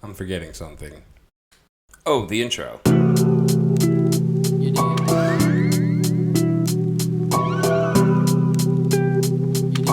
I'm forgetting something. Oh, the intro. You did.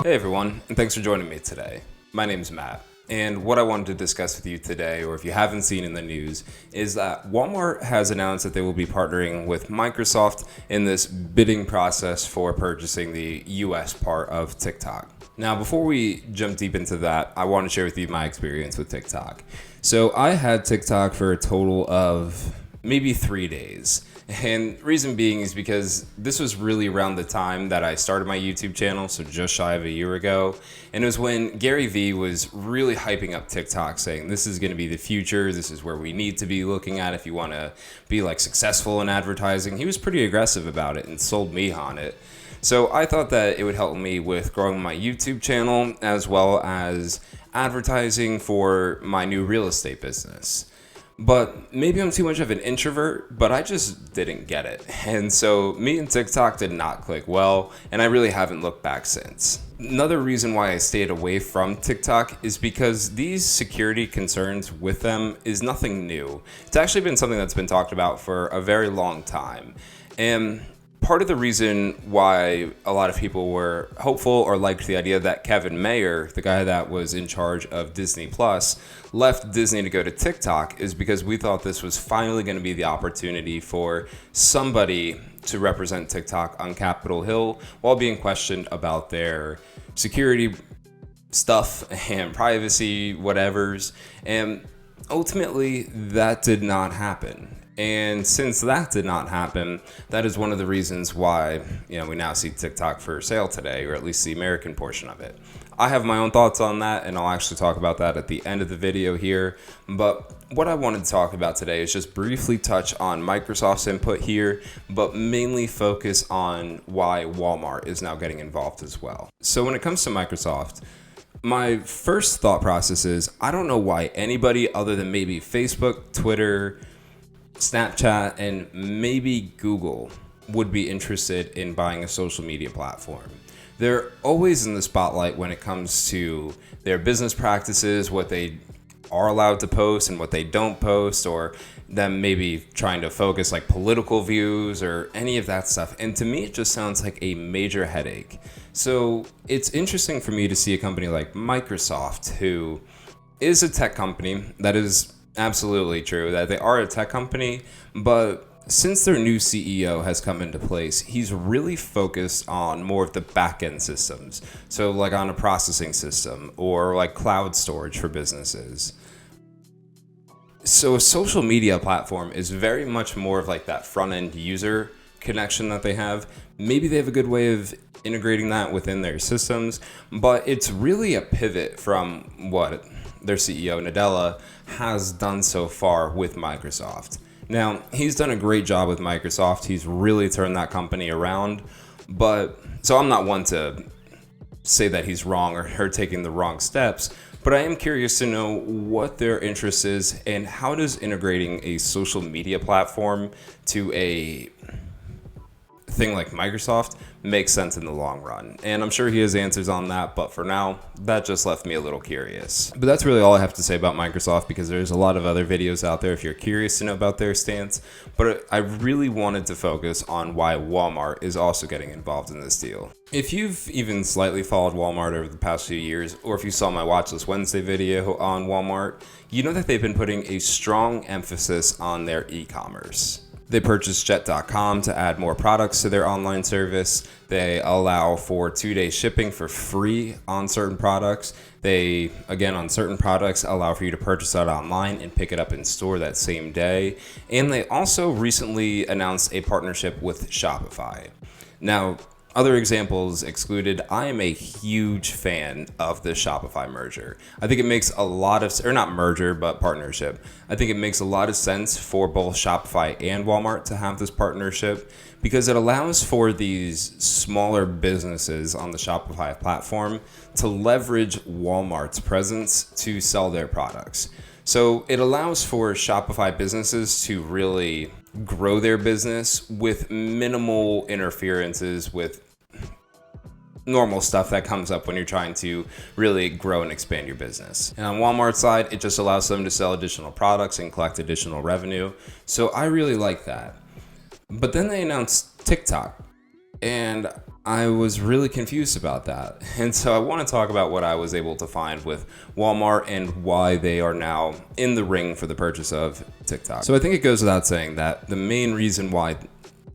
Hey everyone, and thanks for joining me today. My name's Matt, and what I wanted to discuss with you today, or if you haven't seen in the news, is that Walmart has announced that they will be partnering with Microsoft in this bidding process for purchasing the US part of TikTok. Now, before we jump deep into that, I want to share with you my experience with TikTok. So I had TikTok for a total of maybe 3 days. And reason being is because this was really around the time that I started my YouTube channel, so just shy of a year ago. And it was when Gary Vee was really hyping up TikTok, saying this is going to be the future, this is where we need to be looking at if you want to be like successful in advertising. He was pretty aggressive about it and sold me on it. So I thought that it would help me with growing my YouTube channel as well as advertising for my new real estate business. But maybe I'm too much of an introvert, but I just didn't get it. And so me and TikTok did not click well, and I really haven't looked back since. Another reason why I stayed away from TikTok is because these security concerns with them is nothing new. It's actually been something that's been talked about for a very long time. And part of the reason why a lot of people were hopeful or liked the idea that Kevin Mayer, the guy that was in charge of Disney Plus, left Disney to go to TikTok is because we thought this was finally going to be the opportunity for somebody to represent TikTok on Capitol Hill while being questioned about their security stuff and privacy whatevers. And ultimately, that did not happen. And since that did not happen, that is one of the reasons why, we now see TikTok for sale today, or at least the American portion of it. I have my own thoughts on that, and I'll actually talk about that at the end of the video here. But what I wanted to talk about today is just briefly touch on Microsoft's input here, but mainly focus on why Walmart is now getting involved as well. So when it comes to Microsoft, my first thought process is, I don't know why anybody other than maybe Facebook, Twitter, Snapchat, and maybe Google would be interested in buying a social media platform. They're always in the spotlight when it comes to their business practices, what they are allowed to post and what they don't post, or them maybe trying to focus like political views or any of that stuff. And to me, it just sounds like a major headache. So it's interesting for me to see a company like Microsoft, who is a tech company. That is absolutely true, that they are a tech company, but since their new CEO has come into place, he's really focused on more of the back-end systems. So like on a processing system or like cloud storage for businesses. So a social media platform is very much more of like that front-end user connection that they have. Maybe they have a good way of integrating that within their systems, but it's really a pivot from what their CEO, Nadella, has done so far with Microsoft. Now, he's done a great job with Microsoft. He's really turned that company around. But so I'm not one to say that he's wrong or her taking the wrong steps, but I am curious to know what their interest is and how does integrating a social media platform to a thing like Microsoft makes sense in the long run. And I'm sure he has answers on that, but for now, that just left me a little curious. But that's really all I have to say about Microsoft, because there's a lot of other videos out there if you're curious to know about their stance. But I really wanted to focus on why Walmart is also getting involved in this deal. If you've even slightly followed Walmart over the past few years, or if you saw my Watch This Wednesday video on Walmart, you know that they've been putting a strong emphasis on their e-commerce. They purchased Jet.com to add more products to their online service. They allow for 2-day shipping for free on certain products. They, again, on certain products, allow for you to purchase that online and pick it up in store that same day. And they also recently announced a partnership with Shopify. Now, other examples excluded, I am a huge fan of the Shopify merger. I think it makes a lot of, or not merger, but partnership. I think it makes a lot of sense for both Shopify and Walmart to have this partnership because it allows for these smaller businesses on the Shopify platform to leverage Walmart's presence to sell their products. So it allows for Shopify businesses to really grow their business with minimal interferences with normal stuff that comes up when you're trying to really grow and expand your business. And on Walmart's side, it just allows them to sell additional products and collect additional revenue. So I really like that. But then they announced TikTok, and I was really confused about that. And so I want to talk about what I was able to find with Walmart and why they are now in the ring for the purchase of TikTok. So I think it goes without saying that the main reason why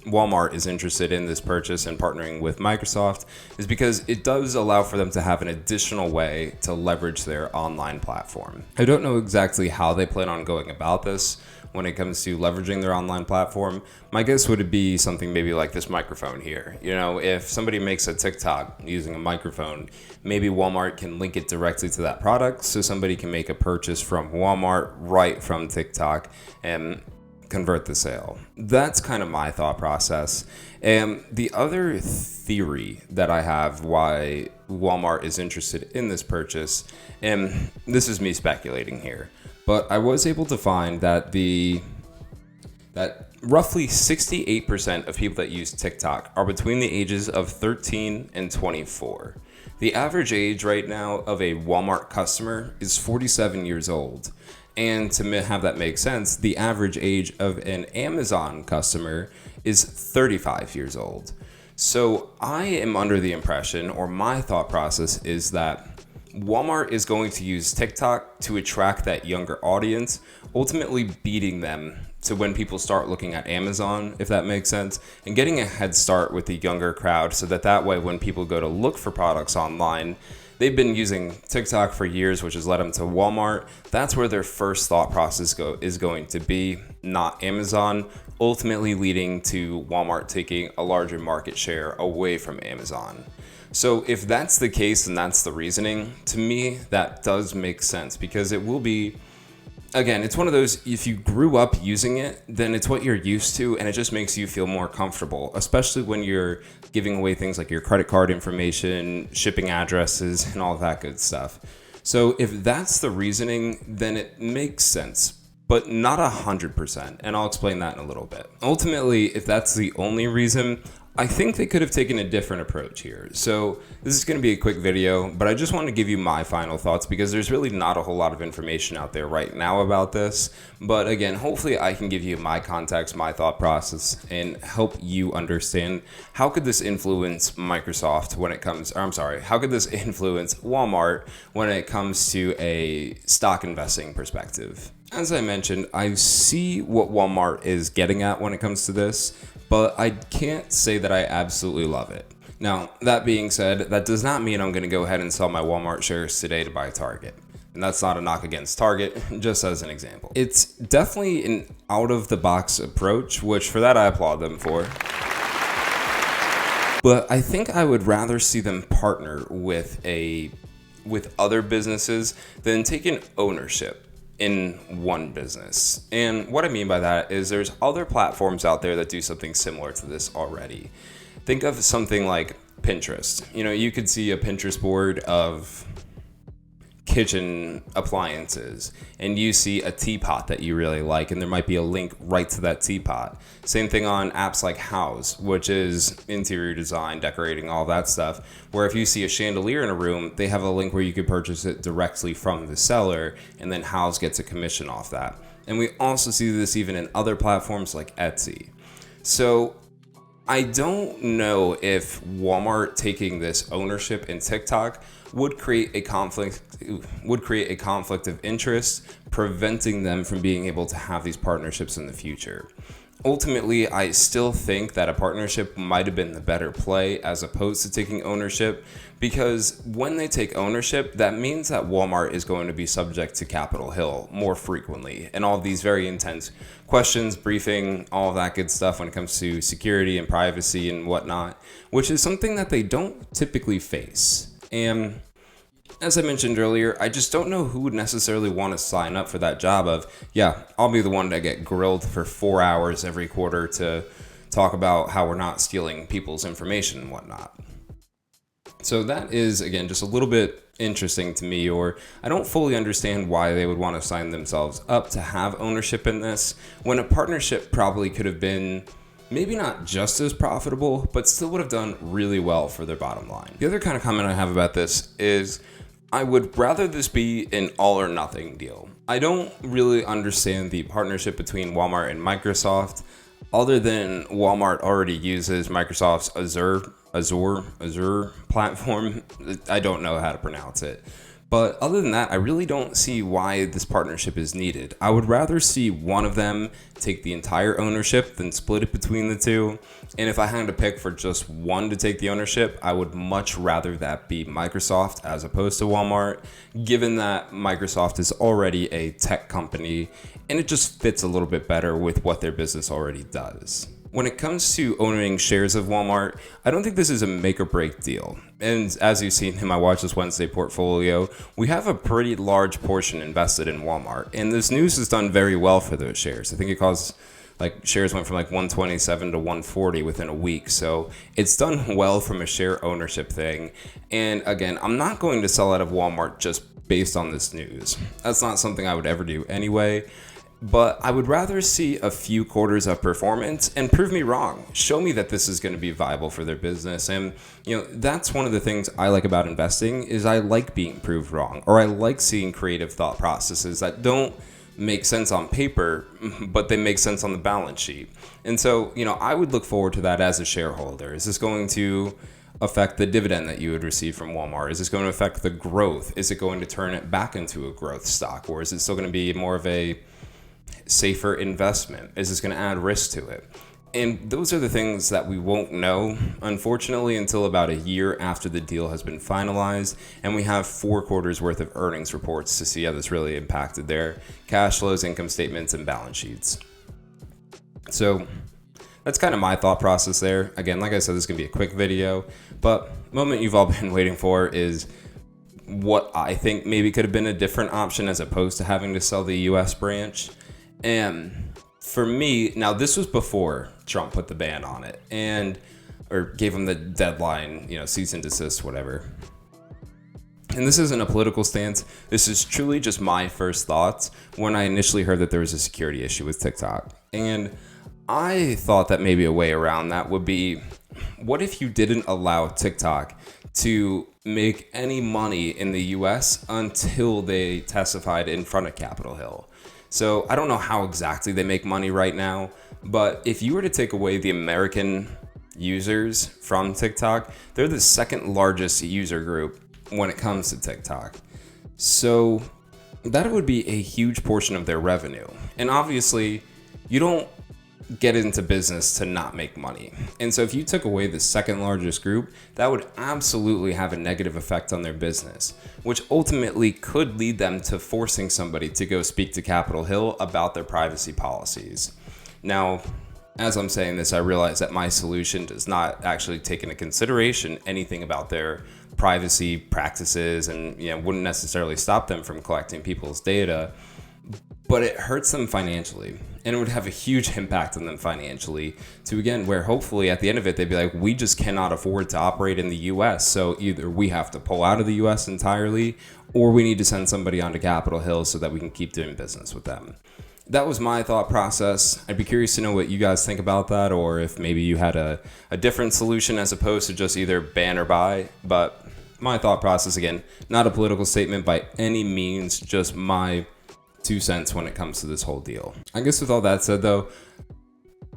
Walmart is interested in this purchase and partnering with Microsoft is because it does allow for them to have an additional way to leverage their online platform. I don't know exactly how they plan on going about this when it comes to leveraging their online platform. My guess would be something maybe like this microphone here. You know, if somebody makes a TikTok using a microphone, maybe Walmart can link it directly to that product so somebody can make a purchase from Walmart right from TikTok and convert the sale. That's kind of my thought process. And the other theory that I have why Walmart is interested in this purchase, and this is me speculating here, but I was able to find that roughly 68% of people that use TikTok are between the ages of 13 and 24. The average age right now of a Walmart customer is 47 years old. And to have that make sense, the average age of an Amazon customer is 35 years old. So I am under the impression, or my thought process is that Walmart is going to use TikTok to attract that younger audience, ultimately beating them to when people start looking at Amazon, if that makes sense, and getting a head start with the younger crowd so that way when people go to look for products online, they've been using TikTok for years, which has led them to Walmart. That's where their first thought process is going to be, not Amazon, ultimately leading to Walmart taking a larger market share away from Amazon. So if that's the case and that's the reasoning, to me, that does make sense because it will be, again, it's one of those, if you grew up using it, then it's what you're used to and it just makes you feel more comfortable, especially when you're giving away things like your credit card information, shipping addresses, and all that good stuff. So if that's the reasoning, then it makes sense, but not 100%, and I'll explain that in a little bit. Ultimately, if that's the only reason, I think they could have taken a different approach here. So this is going to be a quick video, but I just want to give you my final thoughts because there's really not a whole lot of information out there right now about this. But again, hopefully I can give you my context, my thought process, and help you understand how could this influence Microsoft when it comes, or I'm sorry, how could this influence Walmart when it comes to a stock investing perspective. As I mentioned, I see what Walmart is getting at when it comes to this, but I can't say that I absolutely love it. Now, that being said, that does not mean I'm going to go ahead and sell my Walmart shares today to buy Target. And that's not a knock against Target, just as an example. It's definitely an out-of-the-box approach, which for that I applaud them for. But I think I would rather see them partner with other businesses than taking ownership in one business. And what I mean by that is there's other platforms out there that do something similar to this already. Think of something like Pinterest. You know, you could see a Pinterest board of kitchen appliances and you see a teapot that you really like and there might be a link right to that teapot. Same thing on apps like House, which is interior design, decorating, all that stuff, where if you see a chandelier in a room, they have a link where you could purchase it directly from the seller and then House gets a commission off that. And we also see this even in other platforms like Etsy. So I don't know if Walmart taking this ownership in TikTok would create a conflict of interest, preventing them from being able to have these partnerships in the future. Ultimately, I still think that a partnership might have been the better play as opposed to taking ownership, because when they take ownership, that means that Walmart is going to be subject to Capitol Hill more frequently and all these very intense questions, briefing, all of that good stuff when it comes to security and privacy and whatnot, which is something that they don't typically face. And as I mentioned earlier, I just don't know who would necessarily want to sign up for that job of, yeah, I'll be the one to get grilled for 4 hours every quarter to talk about how we're not stealing people's information and whatnot. So that is, again, just a little bit interesting to me, or I don't fully understand why they would want to sign themselves up to have ownership in this, when a partnership probably could have been maybe not just as profitable, but still would have done really well for their bottom line. The other kind of comment I have about this is I would rather this be an all or nothing deal. I don't really understand the partnership between Walmart and Microsoft, other than Walmart already uses Microsoft's Azure platform. I don't know how to pronounce it. But other than that, I really don't see why this partnership is needed. I would rather see one of them take the entire ownership than split it between the two. And if I had to pick for just one to take the ownership, I would much rather that be Microsoft as opposed to Walmart, given that Microsoft is already a tech company and it just fits a little bit better with what their business already does. When it comes to owning shares of Walmart, I don't think this is a make or break deal. And as you've seen in my Watch This Wednesday portfolio, we have a pretty large portion invested in Walmart. And this news has done very well for those shares. I think it caused, shares went from 127 to 140 within a week. So it's done well from a share ownership thing. And again, I'm not going to sell out of Walmart just based on this news. That's not something I would ever do anyway. But I would rather see a few quarters of performance and prove me wrong. Show me that this is going to be viable for their business. And, that's one of the things I like about investing is I like being proved wrong, or I like seeing creative thought processes that don't make sense on paper, but they make sense on the balance sheet. And so, I would look forward to that as a shareholder. Is this going to affect the dividend that you would receive from Walmart? Is this going to affect the growth? Is it going to turn it back into a growth stock? Or is it still going to be more of a safer investment? Is this going to add risk to it? And those are the things that we won't know, unfortunately, until about a year after the deal has been finalized and we have 4 quarters worth of earnings reports to see how this really impacted their cash flows, income statements, and balance sheets. So that's kind of my thought process there. Again, like I said, this is going to be a quick video, but the moment you've all been waiting for is what I think maybe could have been a different option as opposed to having to sell the US branch. And for me, now this was before Trump put the ban on it or gave him the deadline, cease and desist, whatever. And this isn't a political stance. This is truly just my first thoughts when I initially heard that there was a security issue with TikTok. And I thought that maybe a way around that would be, what if you didn't allow TikTok to make any money in the US until they testified in front of Capitol Hill? So I don't know how exactly they make money right now, but if you were to take away the American users from TikTok, they're the second largest user group when it comes to TikTok. So that would be a huge portion of their revenue. And obviously, you don't get into business to not make money. And so if you took away the second largest group, that would absolutely have a negative effect on their business, which ultimately could lead them to forcing somebody to go speak to Capitol Hill about their privacy policies. Now, as I'm saying this, I realize that my solution does not actually take into consideration anything about their privacy practices and wouldn't necessarily stop them from collecting people's data, but it hurts them financially. And it would have a huge impact on them financially to, again, where hopefully at the end of it, they'd be like, we just cannot afford to operate in the US. So either we have to pull out of the US entirely, or we need to send somebody onto Capitol Hill so that we can keep doing business with them. That was my thought process. I'd be curious to know what you guys think about that, or if maybe you had a different solution as opposed to just either ban or buy. But my thought process, again, not a political statement by any means, just my 2 cents when it comes to this whole deal. I guess with all that said, though,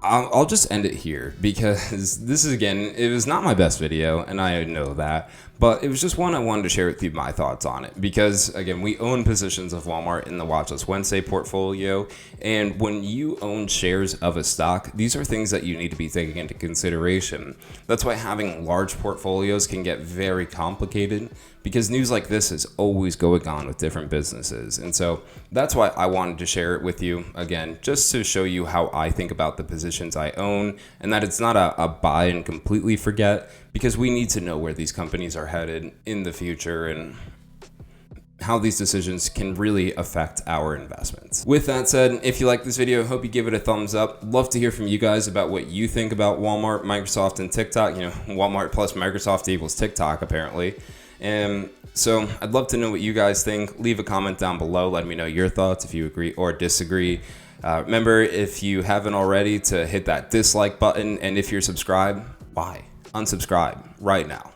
I'll just end it here because this is, again, it was not my best video, and I know that, but it was just one I wanted to share with you my thoughts on it because, again, we own positions of Walmart in the Watch This Wednesday portfolio, and when you own shares of a stock, these are things that you need to be taking into consideration. That's why having large portfolios can get very complicated because news like this is always going on with different businesses. And so that's why I wanted to share it with you, again, just to show you how I think about the positions I own and that it's not a buy and completely forget, because we need to know where these companies are headed in the future and how these decisions can really affect our investments. With that said, if you like this video, I hope you give it a thumbs up. Love to hear from you guys about what you think about Walmart, Microsoft, and TikTok. Walmart plus Microsoft equals TikTok, apparently. And so I'd love to know what you guys think. Leave a comment down below. Let me know your thoughts if you agree or disagree. Remember, if you haven't already, to hit that dislike button, and if you're subscribed, why? Unsubscribe right now.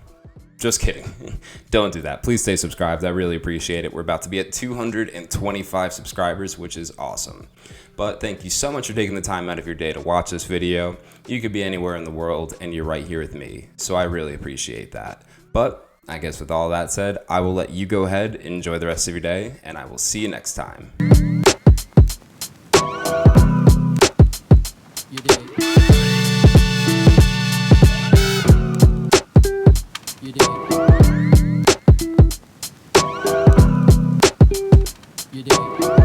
Just kidding. Don't do that. Please stay subscribed. I really appreciate it. We're about to be at 225 subscribers, which is awesome. But thank you so much for taking the time out of your day to watch this video. You could be anywhere in the world, and you're right here with me. So I really appreciate that. But I guess with all that said, I will let you go ahead, enjoy the rest of your day, and I will see you next time. You did. You did. You did.